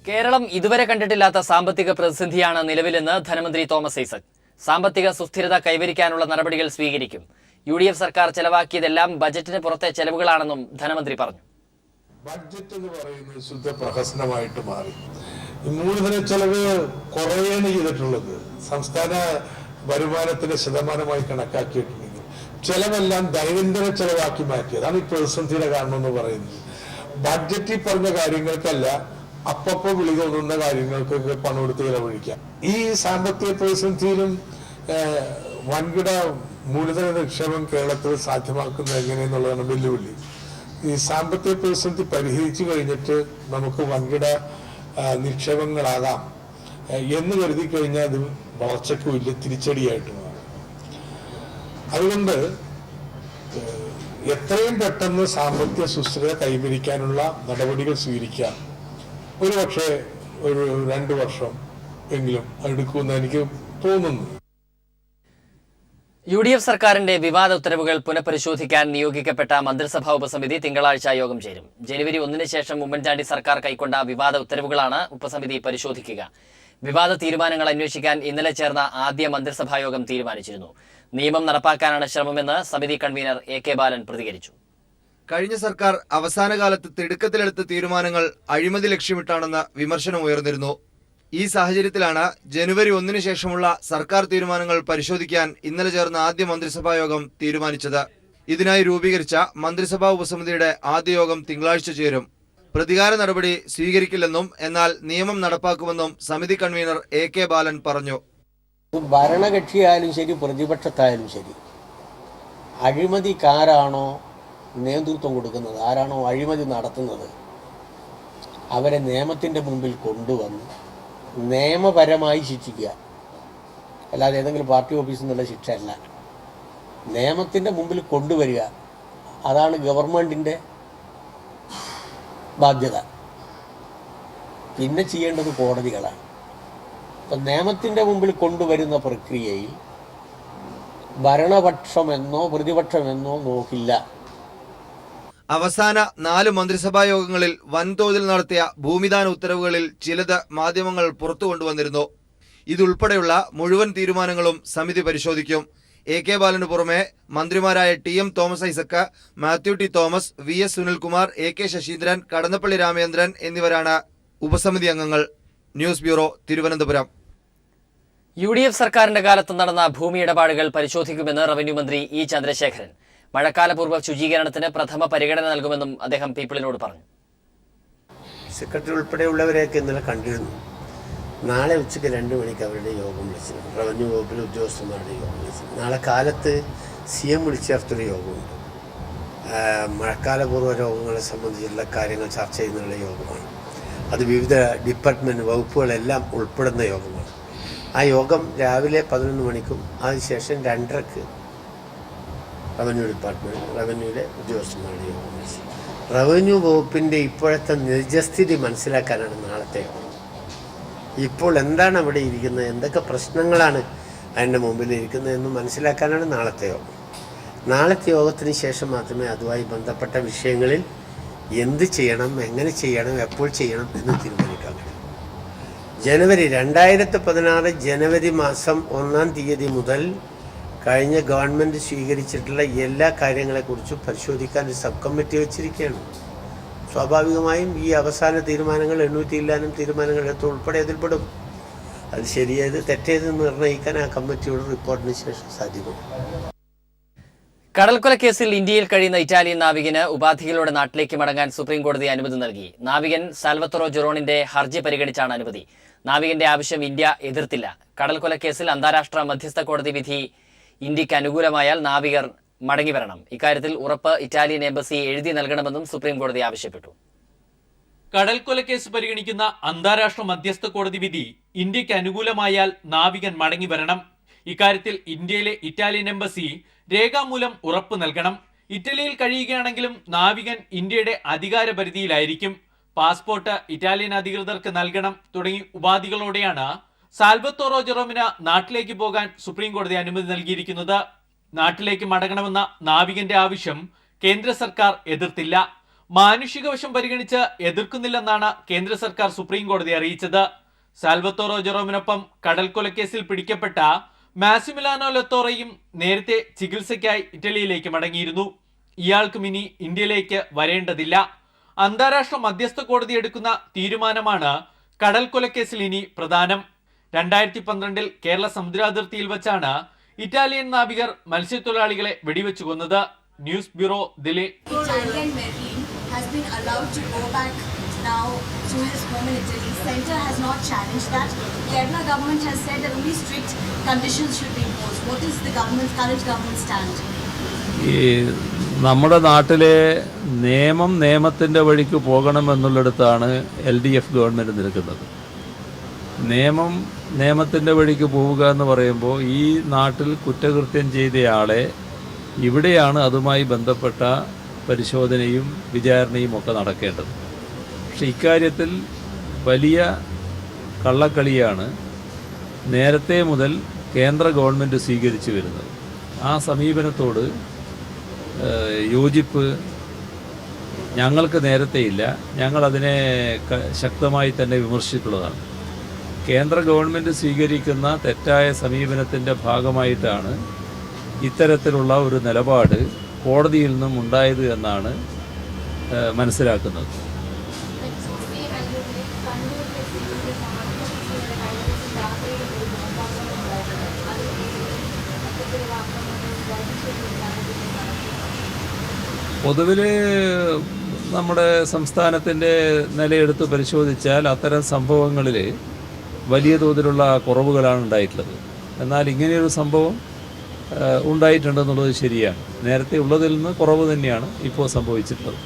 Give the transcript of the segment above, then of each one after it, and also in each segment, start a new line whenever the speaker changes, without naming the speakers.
കേരളം ഇതുവരെ കണ്ടിട്ടില്ലാത്ത സാമ്പത്തിക പ്രതിസന്ധിയാണ് നിലവിലെന്ന് ധനമന്ത്രി തോമസ് ഐസക്. സാമ്പത്തിക സുസ്ഥിരത കൈവരിക്കാനുള്ള നടപടികൾ സ്വീകരിക്കും. UDF സർക്കാർ ചെലവാക്കിയതെല്ലാം ബജറ്റിന് പുറത്തെ ചെലവുകളാണെന്നും ധനമന്ത്രി പറഞ്ഞു.
ബഡ്ജറ്റ് എന്ന് പറയുന്നത് ശുദ്ധ പ്രഹസനമായിട്ട് മാറി. മൂലധന ചെലവ് കുറയാണ് ചെയ്തിട്ടുള്ളത്. സംസ്ഥാന വരുമാനത്തിന്റെ ശതമാനമായി കണക്കാക്കിയിട്ടുണ്ടെങ്കിൽ ചെലവെല്ലാം ദൈനംദിന ചെലവാക്കി മാറ്റി. അതാണ് ഈ പ്രതിസന്ധിയുടെ കാരണം എന്ന് പറയുന്നത്. ബഡ്ജറ്റിൽ പറഞ്ഞ കാര്യങ്ങൾക്കല്ല, അപ്പപ്പോ വിളി തോന്നുന്ന കാര്യങ്ങൾക്കൊക്കെ പണം എടുത്ത് ചെലവഴിക്കാം. ഈ സാമ്പത്തിക പ്രതിസന്ധിയിലും വൻകിട മൂലധന നിക്ഷേപം കേരളത്തിൽ സാധ്യമാക്കുന്നത് എങ്ങനെയെന്നുള്ളതാണ് വെല്ലുവിളി. ഈ സാമ്പത്തിക പ്രതിസന്ധി പരിഹരിച്ചു കഴിഞ്ഞിട്ട് നമുക്ക് വൻകിട നിക്ഷേപങ്ങളാകാം എന്ന് കരുതി കഴിഞ്ഞാൽ അത് വളർച്ചയ്ക്ക് വലിയ തിരിച്ചടിയായിട്ട് മാറും. അതുകൊണ്ട് എത്രയും പെട്ടെന്ന് സാമ്പത്തിക സുസ്ഥിരത കൈവരിക്കാനുള്ള നടപടികൾ സ്വീകരിക്കാം. ഒരുപക്ഷെ ഒരു 2 വർഷം എങ്കിലും എടുക്കുമെന്ന് എനിക്ക് തോന്നുന്നു.
UDF സർക്കാരിന്റെ വിവാദ ഉത്തരവുകൾ പുനഃപരിശോധിക്കാൻ നിയോഗിക്കപ്പെട്ട മന്ത്രിസഭാ ഉപസമിതി തിങ്കളാഴ്ച യോഗം ചേരും. ജനുവരി 1 ശേഷം ഉമ്മൻചാണ്ടി സർക്കാർ കൈക്കൊണ്ട വിവാദ ഉത്തരവുകളാണ് ഉപസമിതി പരിശോധിക്കുക. വിവാദ തീരുമാനങ്ങൾ അന്വേഷിക്കാൻ ഇന്നലെ ചേർന്ന ആദ്യ മന്ത്രിസഭാ യോഗം തീരുമാനിച്ചിരുന്നു. നിയമം നടപ്പാക്കാനാണ് ശ്രമമെന്ന് സമിതി കൺവീനർ AK ബാലൻ പ്രതികരിച്ചു.
കഴിഞ്ഞ സർക്കാർ അവസാന കാലത്ത് തിടുക്കത്തിലെടുത്ത തീരുമാനങ്ങൾ അഴിമതി ലക്ഷ്യമിട്ടാണെന്ന വിമർശനം ഉയർന്നിരുന്നു. ഈ സാഹചര്യത്തിലാണ് ജനുവരി 1 ശേഷമുള്ള സർക്കാർ തീരുമാനങ്ങൾ പരിശോധിക്കാൻ ഇന്നലെ ചേർന്ന ആദ്യ മന്ത്രിസഭാ യോഗം തീരുമാനിച്ചത്. ഇതിനായി രൂപീകരിച്ച മന്ത്രിസഭാ ഉപസമിതിയുടെ ആദ്യ യോഗം തിങ്കളാഴ്ച ചേരും. പ്രതികാര നടപടി സ്വീകരിക്കില്ലെന്നും എന്നാൽ നിയമം നടപ്പാക്കുമെന്നും സമിതി കൺവീനർ AK ബാലൻ പറഞ്ഞു.
ഭരണകക്ഷിയായാലും ശരി, പ്രതിപക്ഷത്തായാലും ശരി, അഴിമതിക്കാരാണോ നേതൃത്വം കൊടുക്കുന്നത്, ആരാണോ അഴിമതി നടത്തുന്നത്, അവരെ നിയമത്തിൻ്റെ മുമ്പിൽ കൊണ്ടുവന്ന് നിയമപരമായി ശിക്ഷിക്കുക. അല്ലാതെ ഏതെങ്കിലും പാർട്ടി ഓഫീസിൽ നിന്നുള്ള ശിക്ഷയല്ല, നിയമത്തിൻ്റെ മുമ്പിൽ കൊണ്ടുവരിക. അതാണ് ഗവൺമെൻറ്റിൻ്റെ ബാധ്യത. പിന്നെ ചെയ്യേണ്ടത് കോടതികളാണ്. അപ്പം നിയമത്തിൻ്റെ മുമ്പിൽ കൊണ്ടുവരുന്ന പ്രക്രിയയിൽ ഭരണപക്ഷമെന്നോ പ്രതിപക്ഷമെന്നോ നോക്കില്ല.
അവസാന 4 മന്ത്രിസഭാ യോഗങ്ങളിൽ വൻതോതിൽ നടത്തിയ ഭൂമിദാന ഉത്തരവുകളിൽ ചിലത് മാധ്യമങ്ങൾ പുറത്തു കൊണ്ടുവന്നിരുന്നു. ഇതുൾപ്പെടെയുള്ള മുഴുവൻ തീരുമാനങ്ങളും സമിതി പരിശോധിക്കും. AK ബാലന് പുറമെ മന്ത്രിമാരായ TM Thomas Isaac, Mathew T Thomas, VS Sunilkumar, AK Saseendran, Kadannappalli Ramachandran എന്നിവരാണ് ഉപസമിതി അംഗങ്ങൾ. News bureau, Thiruvananthapuram.
UDF സർക്കാരിന്റെ കാലത്ത് നടന്ന ഭൂമി ഇടപാടുകൾ പരിശോധിക്കുമെന്ന് റവന്യൂ മന്ത്രി E ചന്ദ്രശേഖരൻ. മഴക്കാലപൂർവ്വ ശുചീകരണത്തിന് പ്രഥമ പരിഗണന നൽകുമെന്നും അദ്ദേഹം പീപ്പിളിനോട് പറഞ്ഞു.
സെക്രട്ടറി ഉൾപ്പെടെയുള്ളവരെയൊക്കെ ഇന്നലെ കണ്ടിരുന്നു. നാളെ ഉച്ചയ്ക്ക് 2 മണിക്ക് അവരുടെ യോഗം വിളിച്ചിരുന്നു. റവന്യൂ വകുപ്പിലെ ഉദ്യോഗസ്ഥന്മാരുടെ യോഗം വിളിച്ചിരുന്നു. നാളെ കാലത്ത് CM വിളിച്ചു ചേർത്തൊരു യോഗമുണ്ട്. മഴക്കാലപൂർവ്വ രോഗങ്ങളെ സംബന്ധിച്ചുള്ള കാര്യങ്ങൾ ചർച്ച ചെയ്യുന്നുള്ള യോഗമാണ്. അത് വിവിധ ഡിപ്പാർട്ട്മെൻറ്റ് വകുപ്പുകളെല്ലാം ഉൾപ്പെടുന്ന യോഗമാണ്. ആ യോഗം രാവിലെ 11 മണിക്കും അതിനുശേഷം 2:30ക്ക് റവന്യൂ ഡിപ്പാർട്ട്മെൻറ്റ്, റവന്യൂവിലെ ഉദ്യോഗസ്ഥന്മാരുടെ യോഗം വിളിച്ചു. റവന്യൂ വകുപ്പിൻ്റെ ഇപ്പോഴത്തെ നിജസ്ഥിതി മനസ്സിലാക്കാനാണ് നാളത്തെ യോഗം. ഇപ്പോൾ എന്താണ് അവിടെ ഇരിക്കുന്നത്, എന്തൊക്കെ പ്രശ്നങ്ങളാണ് അതിൻ്റെ മുമ്പിൽ ഇരിക്കുന്നതെന്ന് മനസ്സിലാക്കാനാണ് നാളത്തെ യോഗം. നാളത്തെ യോഗത്തിന് ശേഷം മാത്രമേ അതുമായി ബന്ധപ്പെട്ട വിഷയങ്ങളിൽ എന്ത് ചെയ്യണം, എങ്ങനെ ചെയ്യണം, എപ്പോൾ ചെയ്യണം എന്ന് തീരുമാനിക്കാൻ കഴിയും. 2016 ജനുവരി മാസം 1-ാം തീയതി മുതൽ കഴിഞ്ഞ ഗവൺമെൻറ് സ്വീകരിച്ചിട്ടുള്ള എല്ലാ കാര്യങ്ങളെക്കുറിച്ചും പരിശോധിക്കാൻ ഒരു സബ് കമ്മിറ്റി വെച്ചിരിക്കുകയാണ്. സ്വാഭാവികമായും ഈ അവസാന തീരുമാനങ്ങൾ 800 തീരുമാനങ്ങൾ എടുത്ത് ഉൾപ്പെടെ അതിൽപ്പെടും. അത് ശരിയേത് തെറ്റേത് നിർണ്ണയിക്കാൻ ആ കമ്മിറ്റിയുടെ റിപ്പോർട്ടിന് ശേഷം സാധിക്കും.
കടൽക്കൊലക്കേസിൽ ഇന്ത്യയിൽ കഴിയുന്ന ഇറ്റാലിയൻ നാവികന് ഉപാധികളോടെ നാട്ടിലേക്ക് മടങ്ങാൻ സുപ്രീം കോടതി അനുമതി നൽകി. നാവികൻ സാൽവത്തോറോ ജെറോണിന്റെ ഹർജി പരിഗണിച്ചാണ് അനുമതി. നാവികന്റെ ആവശ്യം ഇന്ത്യ എതിർത്തില്ല. കടൽക്കൊലക്കേസിൽ അന്താരാഷ്ട്ര മധ്യസ്ഥ കോടതി വിധി ഇന്ത്യക്ക് അനുകൂലമായാൽ നാവികർ മടങ്ങിവരണം. ഇക്കാര്യത്തിൽ ഉറപ്പ് ഇറ്റാലിയൻ എംബസി എഴുതി നൽകണമെന്നും സുപ്രീം കോടതി ആവശ്യപ്പെട്ടു.
കടൽക്കൊലക്കേസ് പരിഗണിക്കുന്ന അന്താരാഷ്ട്ര മധ്യസ്ഥ കോടതി വിധി ഇന്ത്യക്ക് അനുകൂലമായാൽ നാവികൻ മടങ്ങിവരണം. ഇക്കാര്യത്തിൽ ഇന്ത്യയിലെ ഇറ്റാലിയൻ എംബസി രേഖാമൂലം ഉറപ്പ് നൽകണം. ഇറ്റലിയിൽ കഴിയുകയാണെങ്കിലും നാവികൻ ഇന്ത്യയുടെ അധികാര പരിധിയിലായിരിക്കും. പാസ്പോർട്ട് ഇറ്റാലിയൻ അധികൃതർക്ക് നൽകണം തുടങ്ങി ഉപാധികളോടെയാണ് സാൽവത്തോറോ ജെറോമിന് നാട്ടിലേക്ക് പോകാൻ സുപ്രീം കോടതി അനുമതി നൽകിയിരിക്കുന്നത്. നാട്ടിലേക്ക് മടങ്ങണമെന്ന നാവികന്റെ ആവശ്യം കേന്ദ്ര സർക്കാർ എതിർത്തില്ല. മാനുഷിക വശം പരിഗണിച്ച് എതിർക്കുന്നില്ലെന്നാണ് കേന്ദ്ര സർക്കാർ സുപ്രീം കോടതി അറിയിച്ചത്. സാൽവത്തോറോ ജെറോമിനൊപ്പം കടൽക്കൊലക്കേസിൽ പിടിക്കപ്പെട്ട മാസിമിലാനോ ലത്തോറയും നേരത്തെ ചികിത്സയ്ക്കായി ഇറ്റലിയിലേക്ക് മടങ്ങിയിരുന്നു. ഇയാൾക്കും ഇനി ഇന്ത്യയിലേക്ക് വരേണ്ടതില്ല. അന്താരാഷ്ട്ര മധ്യസ്ഥ കോടതി എടുക്കുന്ന തീരുമാനമാണ് കടൽക്കൊലക്കേസിൽ ഇനി പ്രധാനം. 2012 കേരള സമുദ്രാതിർത്തിയിൽ വച്ചാണ് ഇറ്റാലിയൻ നാവികർ മത്സ്യത്തൊഴിലാളികളെ വെടിവെച്ചു കൊന്നത്. News bureau, Delhi.
Italian marine has been allowed to go back now to his home in Italy. Center has not challenged that. Kerala government has said that only strict conditions should be imposed. What is the current government stand?
ഈ നമ്മുടെ നാട്ടിലെ നിയമത്തിൻ്റെ വഴിക്ക് പോകണമെന്നുള്ളിടത്താണ് LDF government നിൽക്കുന്നത്. നിയമത്തിൻ്റെ വഴിക്ക് പോവുക എന്ന് പറയുമ്പോൾ ഈ നാട്ടിൽ കുറ്റകൃത്യം ചെയ്തയാളെ ഇവിടെയാണ് അതുമായി ബന്ധപ്പെട്ട പരിശോധനയും വിചാരണയും ഒക്കെ നടക്കേണ്ടത്. പക്ഷെ ഇക്കാര്യത്തിൽ വലിയ കള്ളക്കളിയാണ് നേരത്തെ മുതൽ കേന്ദ്ര ഗവൺമെൻറ് സ്വീകരിച്ചു വരുന്നത്. ആ സമീപനത്തോട് യോജിപ്പ് ഞങ്ങൾക്ക് നേരത്തെയില്ല. ഞങ്ങളതിനെ ശക്തമായി തന്നെ വിമർശിച്ചിട്ടുള്ളതാണ്. കേന്ദ്ര ഗവൺമെൻറ് സ്വീകരിക്കുന്ന തെറ്റായ സമീപനത്തിൻ്റെ ഭാഗമായിട്ടാണ് ഇത്തരത്തിലുള്ള ഒരു നിലപാട് കോടതിയിൽ നിന്നും ഉണ്ടായത് എന്നാണ് മനസ്സിലാക്കുന്നത്. പൊതുവിൽ നമ്മുടെ സംസ്ഥാനത്തിൻ്റെ നിലയെടുത്ത് പരിശോധിച്ചാൽ അത്തരം സംഭവങ്ങളിൽ വലിയ തോതിലുള്ള കുറവുകളാണ് ഉണ്ടായിട്ടുള്ളത്. എന്നാൽ ഇങ്ങനെയൊരു സംഭവം ഉണ്ടായിട്ടുണ്ടെന്നുള്ളത് ശരിയാണ്. നേരത്തെ ഉള്ളതിൽ നിന്ന് കുറവ് തന്നെയാണ് ഇപ്പോൾ സംഭവിച്ചിട്ടുള്ളത്.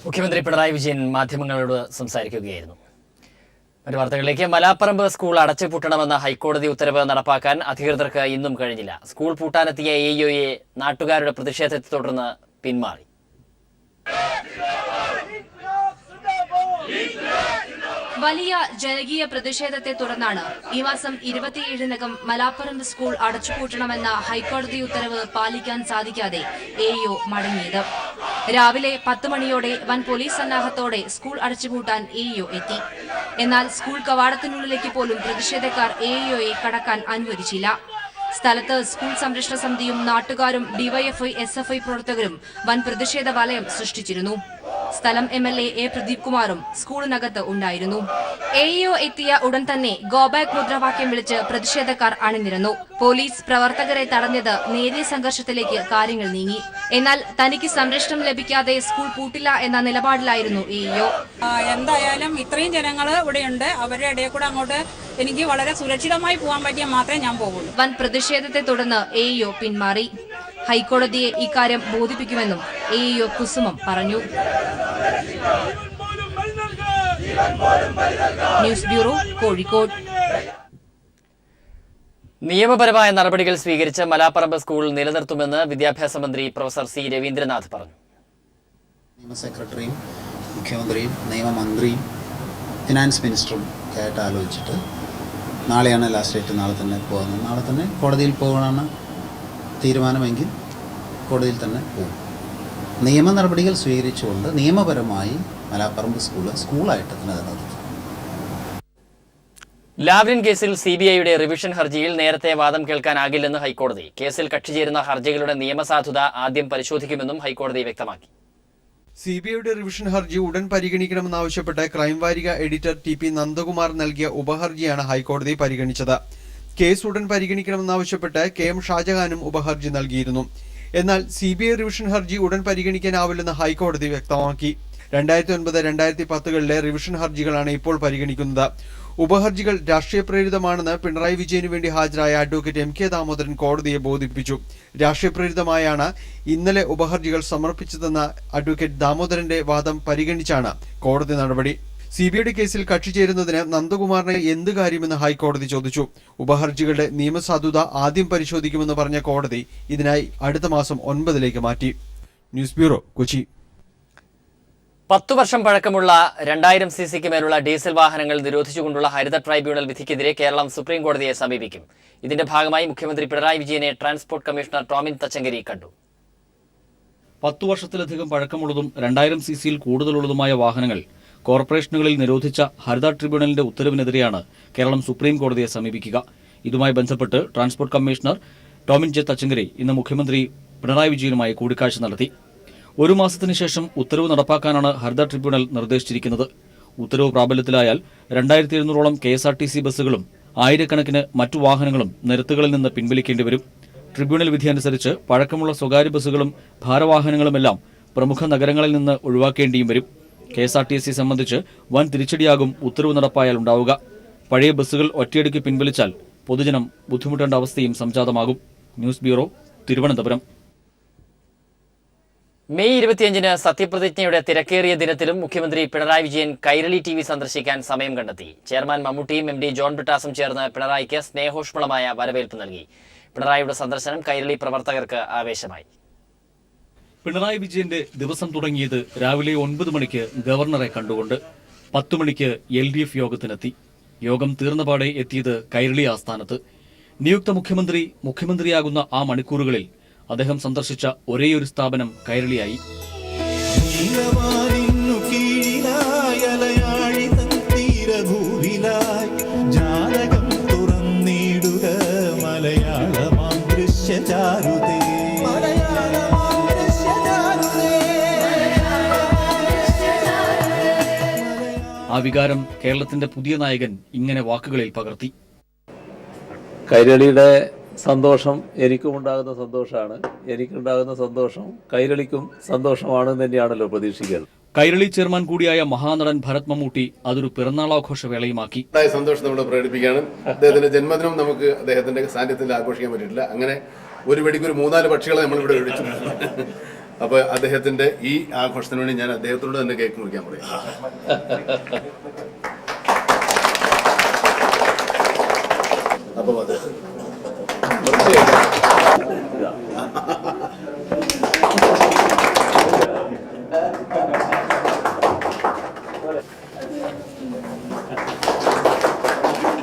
മുഖ്യമന്ത്രി പിണറായി വിജയൻ മാധ്യമങ്ങളോട് സംസാരിക്കുകയായിരുന്നു. മറ്റു വാർത്തകളിലേക്ക്. മലാപ്പറമ്പ് സ്കൂൾ അടച്ചുപൂട്ടണമെന്ന ഹൈക്കോടതി ഉത്തരവ് നടപ്പാക്കാൻ അധികൃതർക്ക് ഇന്നും കഴിഞ്ഞില്ല. സ്കൂൾ പൂട്ടാനെത്തിയ AEOയെ നാട്ടുകാരുടെ പ്രതിഷേധത്തെ തുടർന്ന് പിന്മാറി.
വലിയ ജനകീയ പ്രതിഷേധത്തെ തുടർന്നാണ് ഈ മാസം 27-നകം മലാപ്പറമ്പ് സ്കൂൾ അടച്ചുപൂട്ടണമെന്ന ഹൈക്കോടതി ഉത്തരവ് പാലിക്കാൻ സാധിക്കാതെ AEO മടങ്ങിയത്. രാവിലെ 10 മണിയോടെ വൻ പോലീസ് സന്നാഹത്തോടെ സ്കൂൾ അടച്ചുപൂട്ടാൻ AEO എത്തി. എന്നാൽ സ്കൂൾ കവാടത്തിനുള്ളിലേക്ക് പോലും പ്രതിഷേധക്കാർ AEOയെ കടക്കാൻ അനുവദിച്ചില്ല. സ്ഥലത്ത് സ്കൂൾ സംരക്ഷണ സമിതിയും നാട്ടുകാരും DYFI SFI പ്രവർത്തകരും വൻ പ്രതിഷേധ വലയം സൃഷ്ടിച്ചിരുന്നു. സ്ഥലം MLA A പ്രദീപ് കുമാറും സ്കൂളിനകത്ത് ഉണ്ടായിരുന്നു. AEO എത്തിയ ഉടൻ തന്നെ ഗോബാക്ക് മുദ്രാവാക്യം വിളിച്ച് പ്രതിഷേധക്കാർ അണിനിരന്നു. പോലീസ് പ്രവർത്തകരെ തടഞ്ഞത് നേരിയ സംഘർഷത്തിലേക്ക് കാര്യങ്ങൾ നീങ്ങി. എന്നാൽ തനിക്ക് സംരക്ഷണം ലഭിക്കാതെ സ്കൂൾ പൂട്ടില്ല എന്ന നിലപാടിലായിരുന്നു AEO.
എന്തായാലും ഇത്രയും ജനങ്ങൾ ഇവിടെയുണ്ട്, അവരുടെ ഇടയിൽ കൂടെ അങ്ങോട്ട് എനിക്ക് വളരെ സുരക്ഷിതമായി പോകാൻ പറ്റിയാൽ മാത്രമേ ഞാൻ പോകുള്ളൂ.
വൻ പ്രതിഷേധത്തെ തുടർന്ന് AEO പിന്മാറി. ഹൈക്കോടതിയെ ഇക്കാര്യം ബോധിപ്പിക്കുമെന്നും AEO കുസുമം പറഞ്ഞു. News bureau, Kozhikode.
നിയമപരമായ നടപടികൾ സ്വീകരിച്ച് മലാപ്പറമ്പ് സ്കൂൾ നിലനിർത്തുമെന്ന് വിദ്യാഭ്യാസ മന്ത്രി പ്രൊഫസർ C രവീന്ദ്രനാഥ് പറഞ്ഞു.
നിയമ സെക്രട്ടറിയും മുഖ്യമന്ത്രിയും നിയമമന്ത്രിയും ഫിനാൻസ് മിനിസ്റ്ററും ഒക്കെ ആയിട്ട് ആലോചിച്ചിട്ട് നാളെയാണ് ലാസ്റ്റ് ഡേറ്റ്, നാളെ തന്നെ പോകുന്നത്. നാളെ തന്നെ കോടതിയിൽ പോകാനാണ് തീരുമാനമെങ്കിൽ കോടതിയിൽ തന്നെ പോകും. നിയമ നടപടികൾ സ്വീകരിച്ചുകൊണ്ട് നിയമപരമായി മലാപ്പറമ്പ് സ്കൂളായിട്ട് തന്നെ നിലനിർത്തും.
ലാവ്ലിൻ കേസിൽ CBIയുടെ റിവിഷൻ ഹർജിയിൽ നേരത്തെ വാദം കേൾക്കാനാകില്ലെന്ന് ഹൈക്കോടതി. കേസിൽ കക്ഷി ചേരുന്ന ഹർജികളുടെ നിയമസാധുത ആദ്യം പരിശോധിക്കുമെന്നും ഹൈക്കോടതി വ്യക്തമാക്കി.
CBIയുടെ റിവിഷൻ ഹർജി ഉടൻ പരിഗണിക്കണമെന്നാവശ്യപ്പെട്ട് ക്രൈം വാരിക എഡിറ്റർ TP നന്ദകുമാർ നൽകിയ ഉപഹർജിയാണ് ഹൈക്കോടതി പരിഗണിച്ചത്. കേസ് ഉടൻ പരിഗണിക്കണമെന്നാവശ്യപ്പെട്ട് KM ഷാജഹാനും ഉപഹർജി നൽകിയിരുന്നു. എന്നാൽ CBI റിവിഷൻ ഹർജി ഉടൻ പരിഗണിക്കാനാവില്ലെന്ന് ഹൈക്കോടതി വ്യക്തമാക്കി. 2009-2010 റിവിഷൻ ഹർജികളാണ് ഇപ്പോൾ പരിഗണിക്കുന്നത്. ഉപഹർജികൾ രാഷ്ട്രീയ പ്രേരിതമാണെന്ന് പിണറായി വിജയന് വേണ്ടി ഹാജരായ അഡ്വക്കേറ്റ് MK ദാമോദരൻ കോടതിയെ ബോധിപ്പിച്ചു. രാഷ്ട്രീയ പ്രേരിതമായാണ് ഇന്നലെ ഉപഹർജികൾ സമർപ്പിച്ചതെന്ന അഡ്വക്കേറ്റ് ദാമോദരന്റെ വാദം പരിഗണിച്ചാണ് കോടതി നടപടി. CBIയുടെ കേസിൽ കക്ഷി ചേരുന്നതിന് നന്ദകുമാറിന് എന്ത് കാര്യമെന്ന് ഹൈക്കോടതി ചോദിച്ചു. ഉപഹർജികളുടെ നിയമസാധുത ആദ്യം പരിശോധിക്കുമെന്ന് പറഞ്ഞ കോടതി ഇതിനായി അടുത്ത മാസം 9 മാറ്റി. News bureau, Kochi.
10 വർഷം പഴക്കമുള്ള 2000 cc മേലുള്ള ഡീസൽ വാഹനങ്ങൾ നിരോധിച്ചുകൊണ്ടുള്ള ഹരിത ട്രൈബ്യൂണൽ വിധിക്കെതിരെ കേരളം സുപ്രീം കോടതിയെ സമീപിക്കും. ഇതിന്റെ ഭാഗമായി മുഖ്യമന്ത്രി പിണറായി വിജയനെ ട്രാൻസ്പോർട്ട് കമ്മീഷണർ ടോമിൻ തച്ചങ്കരി കണ്ടു.
10 വർഷത്തിലധികം പഴക്കമുള്ളതും 2000 cc കൂടുതലുള്ളതുമായ വാഹനങ്ങൾ കോർപ്പറേഷനുകളിൽ നിരോധിച്ച ഹരിത ട്രിബ്യൂണലിന്റെ ഉത്തരവിനെതിരെയാണ് കേരളം സുപ്രീം കോടതിയെ സമീപിക്കുക. ഇതുമായി ബന്ധപ്പെട്ട് transport commissioner Tomin J Thachankary ഇന്ന് മുഖ്യമന്ത്രി പിണറായി വിജയനുമായി കൂടിക്കാഴ്ച നടത്തി. 1 മാസത്തിനു ശേഷം ഉത്തരവ് നടപ്പാക്കാനാണ് ഹരിത ട്രിബ്യൂണൽ നിർദ്ദേശിച്ചിരിക്കുന്നത്. ഉത്തരവ് പ്രാബല്യത്തിലായാൽ 2700ഓളം KSRTC ബസ്സുകളും ആയിരക്കണക്കിന് മറ്റു വാഹനങ്ങളും നിരത്തുകളിൽ നിന്ന് പിൻവലിക്കേണ്ടി വരും. ട്രിബ്യൂണൽ വിധി അനുസരിച്ച് പഴക്കമുള്ള സ്വകാര്യ ബസ്സുകളും ഭാരവാഹനങ്ങളുമെല്ലാം പ്രമുഖ നഗരങ്ങളിൽ നിന്ന് ഒഴിവാക്കേണ്ടിയും വരും. KSRTC സംബന്ധിച്ച് വൻ തിരിച്ചടിയാകും ഉത്തരവ് നടപ്പായാൽ ഉണ്ടാവുക. പഴയ ബസ്സുകൾ ഒറ്റയടിക്ക് പിൻവലിച്ചാൽ പൊതുജനം ബുദ്ധിമുട്ടേണ്ട അവസ്ഥയും സംജാതമാകും. News bureau, Thiruvananthapuram.
മെയ് 25-ന് സത്യപ്രതിജ്ഞയുടെ തിരക്കേറിയ ദിനത്തിലും മുഖ്യമന്ത്രി പിണറായി വിജയൻ കൈരളി TV സന്ദർശിക്കാൻ സമയം കണ്ടെത്തി. ചെയർമാൻ മമ്മൂട്ടിയും MD ജോൺ ബ്രിട്ടാസും ചേർന്ന് പിണറായിക്ക് സ്നേഹോഷ്മളമായ വരവേൽപ്പ് നൽകി. പിണറായിയുടെ സന്ദർശനം കൈരളി പ്രവർത്തകർക്ക് ആവേശമായി.
പിണറായി വിജയന്റെ ദിവസം തുടങ്ങിയത് രാവിലെ 9 മണിക്ക് ഗവർണറെ കണ്ടുകൊണ്ട് 10 മണിക്ക് LDF യോഗത്തിനെത്തി. യോഗം തീർന്നപാടെ എത്തിയത് കൈരളി ആസ്ഥാനത്ത്. നിയുക്ത മുഖ്യമന്ത്രിയാകുന്ന ആ മണിക്കൂറുകളിൽ അദ്ദേഹം സന്ദർശിച്ച ഒരേയൊരു സ്ഥാപനം കൈരളിയായി. ആ വികാരം കേരളത്തിന്റെ പുതിയ നായകൻ ഇങ്ങനെ വാക്കുകളിൽ പകർത്തി.
കൈരളിയുടെ സന്തോഷം എനിക്കുമുണ്ടാകുന്ന സന്തോഷമാണ്, എനിക്കുണ്ടാകുന്ന സന്തോഷം കൈരളിക്കും സന്തോഷമാണെന്ന് തന്നെയാണല്ലോ പ്രതീക്ഷിക്കുന്നത്.
കൈരളി ചെയർമാൻ കൂടിയായ മഹാനടൻ ഭരത് മമ്മൂട്ടി അതൊരു പിറന്നാളാഘോഷ വേളയുമാക്കി.
സന്തോഷം നമ്മൾ പ്രകടിപ്പിക്കുകയാണ്. അദ്ദേഹത്തിന്റെ ജന്മദിനം നമുക്ക് അദ്ദേഹത്തിന്റെ സാന്നിധ്യത്തിൽ ആഘോഷിക്കാൻ പറ്റിയിട്ടില്ല. അങ്ങനെ ഒരു വെടിക്ക് ഒരു 3-4 പക്ഷികളെ നമ്മളിവിടെ മേടിച്ചു. അപ്പൊ അദ്ദേഹത്തിന്റെ ഈ ആഘോഷത്തിന് വേണ്ടി ഞാൻ അദ്ദേഹത്തോട് തന്നെ കേക്ക് മുറിക്കാൻ പറയും. അപ്പൊ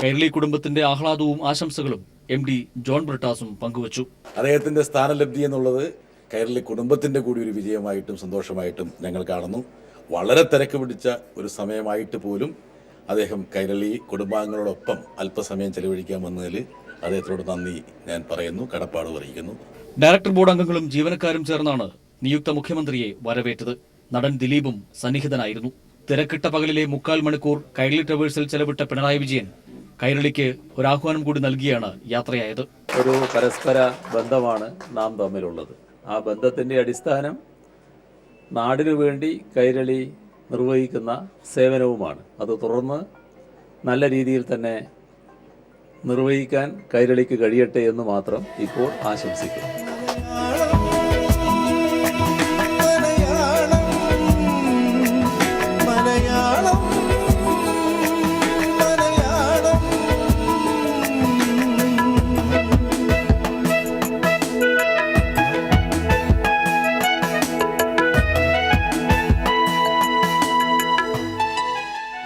കൈരളി കുടുംബത്തിന്റെ ആഹ്ലാദവും ആശംസകളും MD ജോൺ ബ്രിട്ടാസും പങ്കുവച്ചു.
അദ്ദേഹത്തിന്റെ സ്ഥാനലബ്ധി എന്നുള്ളത് കൈരളി കുടുംബത്തിന്റെ കൂടി ഒരു വിജയമായിട്ടും സന്തോഷമായിട്ടും ഞങ്ങൾ കാണുന്നു. വളരെ തിരക്ക് പിടിച്ച ഒരു സമയമായിട്ട് പോലും അദ്ദേഹം കൈരളി കുടുംബാംഗങ്ങളോടൊപ്പം അല്പസമയം ചെലവഴിക്കാൻ വന്നതിൽ അദ്ദേഹത്തോട് നന്ദി ഞാൻ പറയുന്നു, കടപ്പാട് അറിയിക്കുന്നു.
ഡയറക്ടർ ബോർഡ് അംഗങ്ങളും ജീവനക്കാരും ചേർന്നാണ് നിയുക്ത മുഖ്യമന്ത്രിയെ വരവേറ്റത്. നടൻ ദിലീപും സന്നിഹിതനായിരുന്നു. തിരക്കിട്ട പകലിലെ 3/4 മണിക്കൂർ കൈരളി ടവേഴ്സിൽ ചെലവിട്ട പിണറായി വിജയൻ കൈരളിക്ക് ഒരാഹ്വാനം കൂടി നൽകിയാണ് യാത്രയായത്.
ഒരു പരസ്പര ബന്ധമാണ് നാം തമ്മിലുള്ളത്. ആ ബന്ധത്തിന്റെ അടിസ്ഥാനം നാടിനു വേണ്ടി കൈരളി നിർവഹിക്കുന്ന സേവനവുമാണ്. അത് തുടർന്ന് നല്ല രീതിയിൽ തന്നെ നിർവഹിക്കാൻ കൈരളിക്ക് കഴിയട്ടെ എന്ന് മാത്രം ഇപ്പോൾ ആശംസിക്കുന്നു.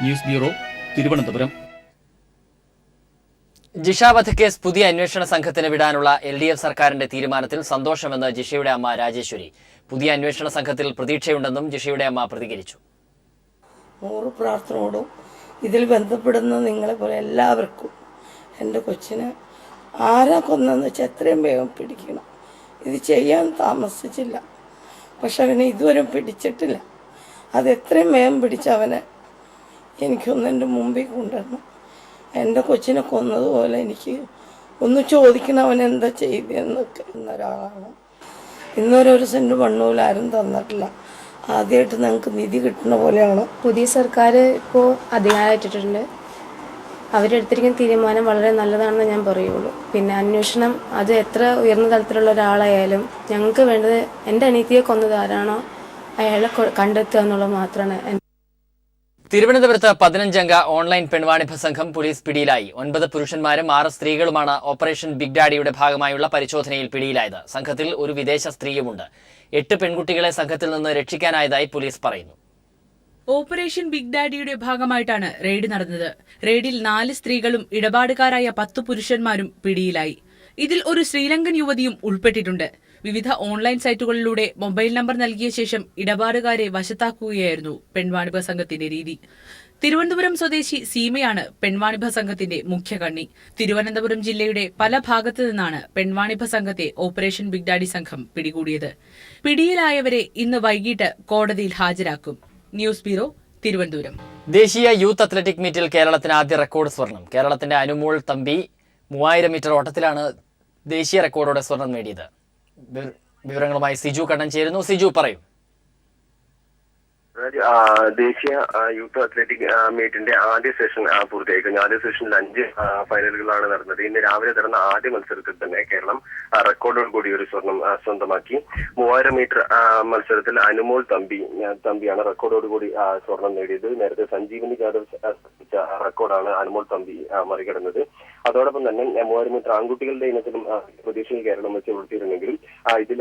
News bureau, Thiruvananthapuram.
ജിഷ വധക്കേസ് പുതിയ അന്വേഷണ സംഘത്തിന് വിടാനുള്ള LDF സർക്കാരിന്റെ തീരുമാനത്തിൽ സന്തോഷമെന്ന് ജിഷയുടെ അമ്മ രാജേശ്വരി. പുതിയ അന്വേഷണ സംഘത്തിൽ പ്രതീക്ഷയുണ്ടെന്നും ജിഷയുടെ അമ്മ പ്രതികരിച്ചു.
100 പ്രാർത്ഥനയോടും ഇതിൽ ബന്ധപ്പെടുന്ന നിങ്ങളെ പോലെ എല്ലാവർക്കും എൻ്റെ കൊച്ചിനെ ആരാ കൊന്നെന്ന് വെച്ചാൽ എത്രയും വേഗം പിടിക്കണം. ഇത് ചെയ്യാൻ താമസിച്ചില്ല, പക്ഷെ അവനെ ഇതുവരെ പിടിച്ചിട്ടില്ല. അത് എത്രയും വേഗം പിടിച്ചവനെ എനിക്കൊന്ന് എൻ്റെ മുമ്പിൽ കൊണ്ടുവരണം. എൻ്റെ കൊച്ചിനെ കൊന്നതുപോലെ എനിക്ക് ഒന്ന് ചോദിക്കണം അവൻ എന്താ ചെയ്തതെന്നൊക്കെ. എന്നൊരാളാണ് ഇന്നൊരു സെൻറ്റ് മണ്ണൂല ആരും തന്നിട്ടില്ല. ആദ്യമായിട്ട് ഞങ്ങൾക്ക് നിധി കിട്ടുന്ന പോലെയാണ്.
പുതിയ സർക്കാർ ഇപ്പോൾ അധികാരമായിട്ടിട്ടുണ്ട്. അവരെടുത്തിരിക്കുന്ന തീരുമാനം വളരെ നല്ലതാണെന്ന് ഞാൻ പറയുള്ളൂ. പിന്നെ അന്വേഷണം അത് എത്ര ഉയർന്ന തലത്തിലുള്ള ഒരാളായാലും ഞങ്ങൾക്ക് വേണ്ടത് എൻ്റെ അനിയത്തിയെ കൊന്നത് ആരാണോ അയാളെ കണ്ടെത്തുക എന്നുള്ളത് മാത്രമാണ്.
തിരുവനന്തപുരത്ത് 15-അംഗ ഓൺലൈൻ പെൺവാണിഭ സംഘം പോലീസ് പിടിയിലായി. 9 പുരുഷന്മാരും 6 സ്ത്രീകളുമാണ് ഓപ്പറേഷൻ ബിഗ് ഡാഡിയുടെ ഭാഗമായുള്ള പരിശോധനയിൽ പിടിയിലായത്. സംഘത്തിൽ ഒരു വിദേശ സ്ത്രീയുമുണ്ട്. 8 പെൺകുട്ടികളെ സംഘത്തിൽ നിന്ന് രക്ഷിക്കാനായതായി പോലീസ് പറയുന്നു.
ഓപ്പറേഷൻ ബിഗ് ഡാഡിയുടെ ഭാഗമായിട്ടാണ് റെയ്ഡ് നടന്നത്. റെയ്ഡിൽ 4 സ്ത്രീകളും ഇടപാടുകാരായ 10 പുരുഷന്മാരും പിടിയിലായി. ഇതിൽ ഒരു ശ്രീലങ്കൻ യുവതിയും ഉൾപ്പെട്ടിട്ടുണ്ട്. വിവിധ ഓൺലൈൻ സൈറ്റുകളിലൂടെ മൊബൈൽ നമ്പർ നൽകിയ ശേഷം ഇടപാടുകാരെ വശത്താക്കുകയായിരുന്നു പെൺവാണിഭ സംഘത്തിന്റെ രീതി. തിരുവനന്തപുരം സ്വദേശി സീമയാണ് പെൺവാണിഭ സംഘത്തിന്റെ മുഖ്യ കണ്ണി. തിരുവനന്തപുരം ജില്ലയുടെ പല ഭാഗത്തു നിന്നാണ് പെൺവാണിഭ സംഘത്തെ ഓപ്പറേഷൻ ബിഗ് ഡാഡി സംഘം പിടികൂടിയത്. പിടിയിലായവരെ ഇന്ന് വൈകിട്ട് കോടതിയിൽ ഹാജരാക്കും. News bureau, Thiruvananthapuram.
ദേശീയ യൂത്ത് അത്ലറ്റിക് മീറ്റിൽ കേരളത്തിന് ആദ്യ റെക്കോർഡ് സ്വർണം. കേരളത്തിന്റെ അനുമോൾ തമ്പി 3000 മീറ്റർ ഓട്ടത്തിലാണ് ദേശീയ റെക്കോർഡോടെ സ്വർണം നേടിയത്. വിവരങ്ങളുമായി സിജു കണ്ണൻ ചേരുന്നു. സിജു, പറയൂ.
ദേശീയ യൂത്ത് അത്ലറ്റിക് മീറ്റിന്റെ ആദ്യ സെഷൻ പൂർത്തിയായി കഴിഞ്ഞു. ആദ്യ സെഷനിൽ 5 ഫൈനലുകളാണ് നടന്നത്. ഇന്ന് രാവിലെ നടന്ന ആദ്യ മത്സരത്തിൽ തന്നെ കേരളം റെക്കോർഡോട് കൂടി ഒരു സ്വർണം സ്വന്തമാക്കി. 3000 മീറ്റർ മത്സരത്തിൽ അനുമോൾ തമ്പിയാണ് റെക്കോർഡോട് കൂടി സ്വർണം നേടിയത്. നേരത്തെ സഞ്ജീവനി ജാദവ് സ്ഥാപിച്ച റെക്കോർഡാണ് അനുമോൾ തമ്പി മറികടന്നത്. അതോടൊപ്പം തന്നെ 3000 മീറ്റർ ആൺകുട്ടികളുടെ ഇനത്തിലും പ്രതീക്ഷയിൽ കേരളം വെച്ച് പുലർത്തിയിരുന്നെങ്കിലും ഇതിൽ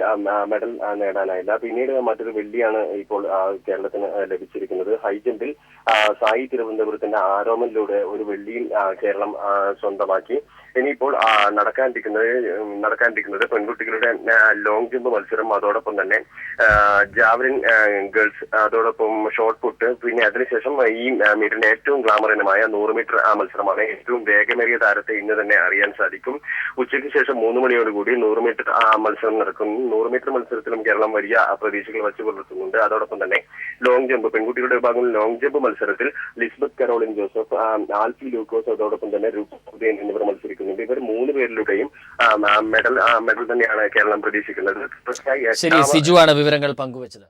മെഡൽ നേടാനായില്ല. പിന്നീട് മറ്റൊരു വെള്ളിയാണ് ഇപ്പോൾ കേരളത്തിന് ലഭിച്ചിരിക്കുന്നത്. ഹൈജമ്പിൽ സായി തിരുവനന്തപുരത്തിന്റെ ആരോമലിലൂടെ ഒരു വെള്ളിയും കേരളം സ്വന്തമാക്കി. ഇനിയിപ്പോൾ നടക്കാനിരിക്കുന്നത് പെൺകുട്ടികളുടെ ലോങ് ജമ്പ് മത്സരം, അതോടൊപ്പം തന്നെ ജാവലിൻ ഗേൾസ്, അതോടൊപ്പം ഷോർട്ട് പുട്ട്, പിന്നെ അതിനുശേഷം ഈ മീറ്ററിന്റെ ഏറ്റവും ഗ്ലാമർ ഇനമായ 100 മീറ്റർ മത്സരമാണ്. ഏറ്റവും വേഗമേറിയ താരത്തെ ഇന്ന് തന്നെ അറിയാൻ സാധിക്കും. ഉച്ചയ്ക്ക് ശേഷം 3 മണിയോടുകൂടി 100 മീറ്റർ മത്സരം നടക്കുന്നു. 100 മീറ്റർ മത്സരത്തിലും കേരളം വലിയ പ്രതീക്ഷകൾ വച്ചു പുലർത്തുന്നുണ്ട്. അതോടൊപ്പം തന്നെ ലോങ് ജമ്പ്, പെൺകുട്ടികളുടെ വിഭാഗം ലോങ് ജമ്പ് മത്സരത്തിൽ ലിസ്ബത്ത് കരോളിൻ ജോസഫ്, ആൽഫി ലൂക്കോസ്, അതോടൊപ്പം തന്നെ രൂപ എന്നിവർ മത്സരിക്കുന്നുണ്ട്. ഇവർ 3 പേരിലൂടെയും മെഡൽ തന്നെയാണ് കേരളം പ്രതീക്ഷിക്കുന്നത്.
ശരി, സിജു ആണ് വിവരങ്ങൾ പങ്കുവച്ചത്.